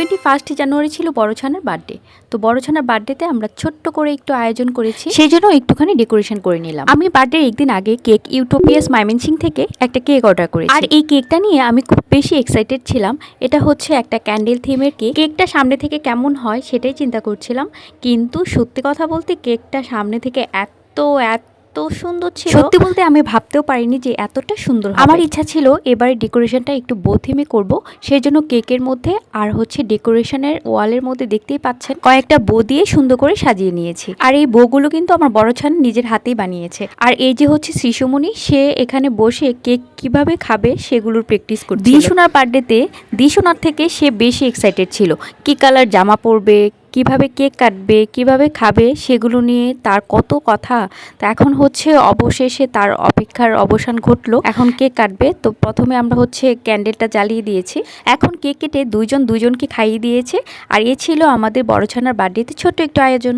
21 জানুয়ারি ছিল বড় ছানার বার্থডে। তো বড় ছানার বার্থডেতে আমরা ছোট্ট করে একটু আয়োজন করেছি, সেই জন্য একটুখানি ডেকোরেশন করে নিলাম। আমি বার্থডের একদিন আগে কেক ইউটোপিয়াস ময়মনসিং থেকে একটা কেক অর্ডার করেছি, আর এই কেকটা নিয়ে আমি খুব বেশি এক্সাইটেড ছিলাম। এটা হচ্ছে একটা ক্যান্ডেল থিমের কেক। কেকটা সামনে থেকে কেমন হয় সেটাই চিন্তা করছিলাম, কিন্তু সত্যি কথা বলতে কেকটা সামনে থেকে এত সুন্দর ছিল, সত্যি বলতে আমি ভাবতেও পারিনি যে এতটা সুন্দর হবে। আমার ইচ্ছা ছিল এবারে ডেকোরেশনটা একটু বো থিমে করব, সেই জন্য কেকের মধ্যে আর হচ্ছে ডেকোরেশনের ওয়ালের মধ্যে দেখতেই পাচ্ছেন কয়েকটা বো দিয়ে সুন্দর করে সাজিয়ে নিয়েছি। আর এই বউগুলো কিন্তু আমার বড় ছান নিজের হাতেই বানিয়েছে। আর এই যে হচ্ছে শিশুমণি, সে এখানে বসে কেক কিভাবে খাবে সেগুলোর প্র্যাকটিস করছে। দিশোনার বার্থডেতে দিশোনার থেকে সে বেশি এক্সাইটেড ছিল, কি কালার জামা পরবে, কিভাবে কেক কাটবে, কিভাবে খাবে, সেগুলো নিয়ে তার কত কথা। তো এখন হচ্ছে অবশেষে তার অপেক্ষার অবসান ঘটলো, এখন কেক কাটবে। তো প্রথমে আমরা হচ্ছে ক্যান্ডেলটা জ্বালিয়ে দিয়েছি, এখন কেক কেটে দুজনকে খাইয়ে দিয়েছে। আর এ ছিল আমাদের বড় ছানার বার্থডেতে ছোট্ট একটু আয়োজন।